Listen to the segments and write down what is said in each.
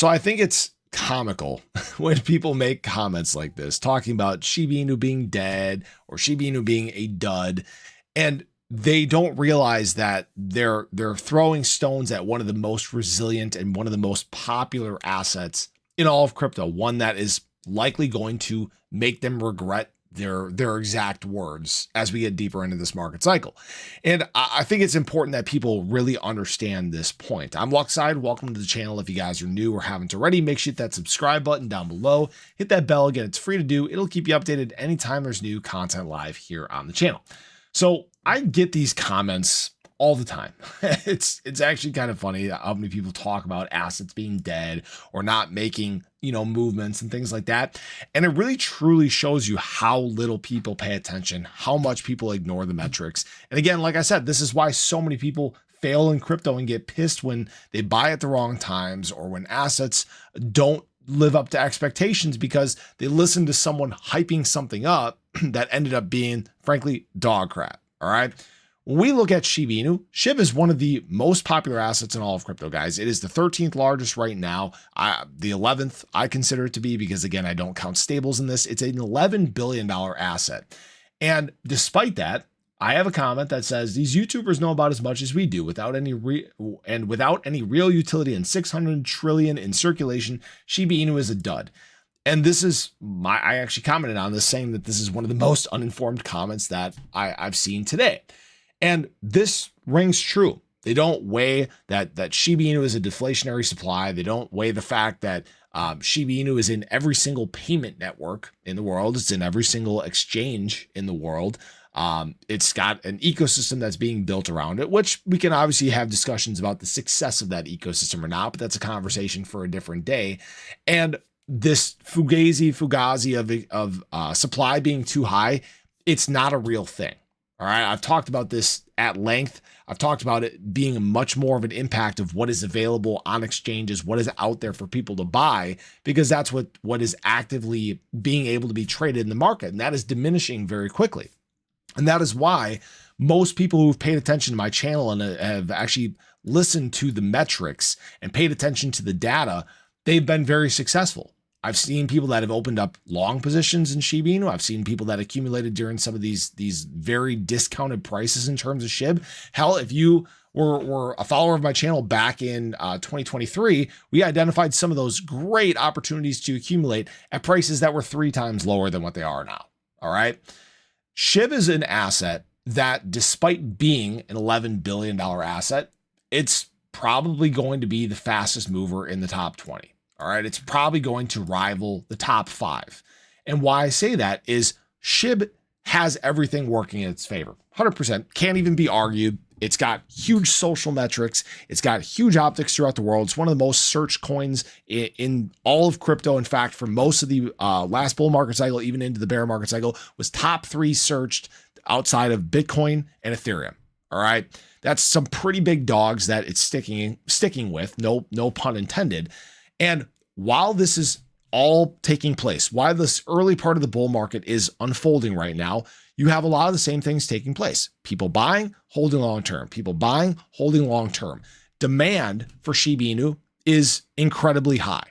So I think it's comical when people make comments like this, talking about Shiba Inu being dead or Shiba Inu being a dud, and they don't realize that they're throwing stones at one of the most resilient and one of the most popular assets in all of crypto, one that is likely going to make them regret their exact words as we get deeper into this market cycle. And I think it's important that people really understand this point. I'm Luckside. Welcome to the channel. If you guys are new or haven't already, make sure you hit that subscribe button down below. Hit that bell. Again, it's free to do. It'll keep you updated anytime there's new content live here on the channel. So I get these comments all the time. It's actually kind of funny how many people talk about assets being dead or not making, movements and things like that. And it really truly shows you how little people pay attention, how much people ignore the metrics. And again, like I said, this is why so many people fail in crypto and get pissed when they buy at the wrong times or when assets don't live up to expectations because they listen to someone hyping something up that ended up being, frankly, dog crap. All right. When we look at Shiba Inu, SHIB is one of the most popular assets in all of crypto, guys. It is the 13th largest right now. The 11th I consider it to be because, again, I don't count stables in this. It's an $11 billion asset. And despite that, I have a comment that says these YouTubers know about as much as we do without any real utility and 600 trillion in circulation. Shiba Inu is a dud. And this is I actually commented on this saying that this is one of the most uninformed comments that I've seen today. And this rings true. They don't weigh that Shiba Inu is a deflationary supply. They don't weigh the fact that Shiba Inu is in every single payment network in the world. It's in every single exchange in the world. It's got an ecosystem that's being built around it, which we can obviously have discussions about the success of that ecosystem or not, but that's a conversation for a different day. And this fugazi of supply being too high, it's not a real thing. All right. I've talked about this at length. I've talked about it being much more of an impact of what is available on exchanges, what is out there for people to buy, because that's what is actively being able to be traded in the market. And that is diminishing very quickly. And that is why most people who've paid attention to my channel and have actually listened to the metrics and paid attention to the data, they've been very successful. I've seen people that have opened up long positions in Shiba Inu. I've seen people that accumulated during some of these very discounted prices in terms of SHIB. Hell, if you were a follower of my channel back in 2023, we identified some of those great opportunities to accumulate at prices that were 3 times lower than what they are now. All right. SHIB is an asset that, despite being an $11 billion asset, it's probably going to be the fastest mover in the top 20. All right, it's probably going to rival the top 5. And why I say that is SHIB has everything working in its favor. 100%, can't even be argued. It's got huge social metrics. It's got huge optics throughout the world. It's one of the most searched coins in all of crypto. In fact, for most of the last bull market cycle, even into the bear market cycle, was top 3 searched outside of Bitcoin and Ethereum. All right, that's some pretty big dogs that it's sticking with. No pun intended. And while this is all taking place, while this early part of the bull market is unfolding right now, you have a lot of the same things taking place. People buying, holding long term. People buying, holding long term. Demand for Shiba Inu is incredibly high.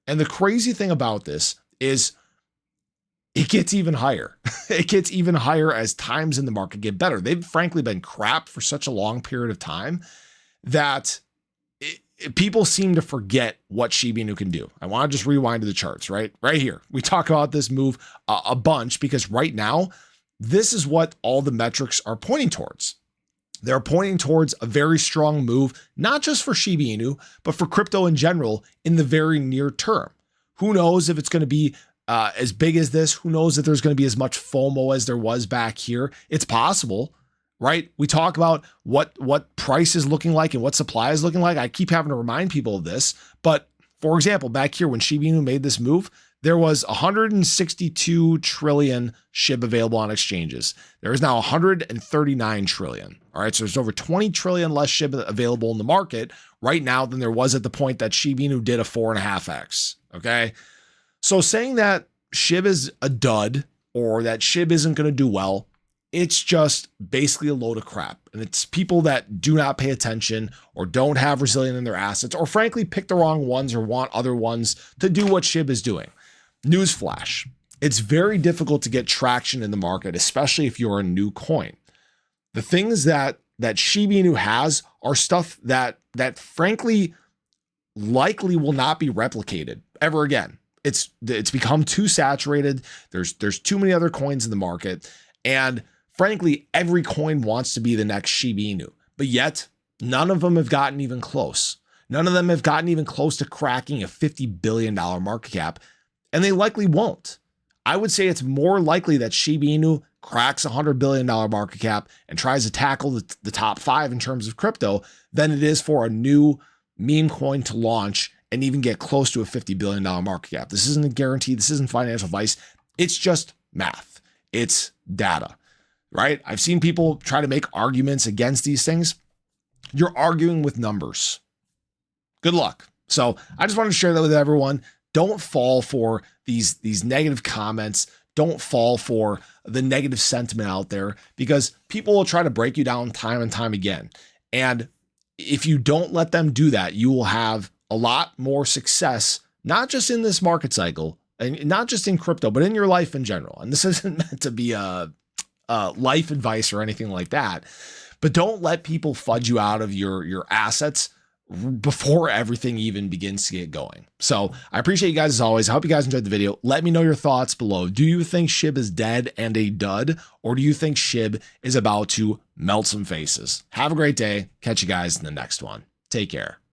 And the crazy thing about this is it gets even higher. It gets even higher as times in the market get better. They've frankly been crap for such a long period of time that people seem to forget what Shiba Inu can do. I want to just rewind to the charts, right here. We talk about this move a bunch because right now, this is what all the metrics are pointing towards. They're pointing towards a very strong move, not just for Shiba Inu, but for crypto in general in the very near term. Who knows if it's going to be as big as this? Who knows if there's going to be as much FOMO as there was back here? It's possible. Right? We talk about what price is looking like and what supply is looking like. I keep having to remind people of this. But for example, back here when Shiba Inu made this move, there was 162 trillion SHIB available on exchanges. There is now 139 trillion. All right. So there's over 20 trillion less SHIB available in the market right now than there was at the point that Shiba Inu did a 4.5x. Okay. So saying that SHIB is a dud or that SHIB isn't going to do well, it's just basically a load of crap. And it's people that do not pay attention or don't have resilience in their assets, or frankly pick the wrong ones or want other ones to do what SHIB is doing. Newsflash. It's very difficult to get traction in the market, especially if you're a new coin. The things that Shiba Inu has are stuff that frankly likely will not be replicated ever again. It's become too saturated. There's too many other coins in the market, and frankly, every coin wants to be the next Shiba Inu, but yet none of them have gotten even close. None of them have gotten even close to cracking a $50 billion market cap, and they likely won't. I would say it's more likely that Shiba Inu cracks a $100 billion market cap and tries to tackle the top 5 in terms of crypto than it is for a new meme coin to launch and even get close to a $50 billion market cap. This isn't a guarantee. This isn't financial advice. It's just math. It's data, right? I've seen people try to make arguments against these things. You're arguing with numbers. Good luck. So I just wanted to share that with everyone. Don't fall for these negative comments. Don't fall for the negative sentiment out there, because people will try to break you down time and time again. And if you don't let them do that, you will have a lot more success, not just in this market cycle and not just in crypto, but in your life in general. And this isn't meant to be a life advice or anything like that, but don't let people fudge you out of your assets before everything even begins to get going. So I appreciate you guys as always. I hope you guys enjoyed the video. Let me know your thoughts below. Do you think SHIB is dead and a dud, or do you think SHIB is about to melt some faces? Have a great day. Catch you guys in the next one. Take care.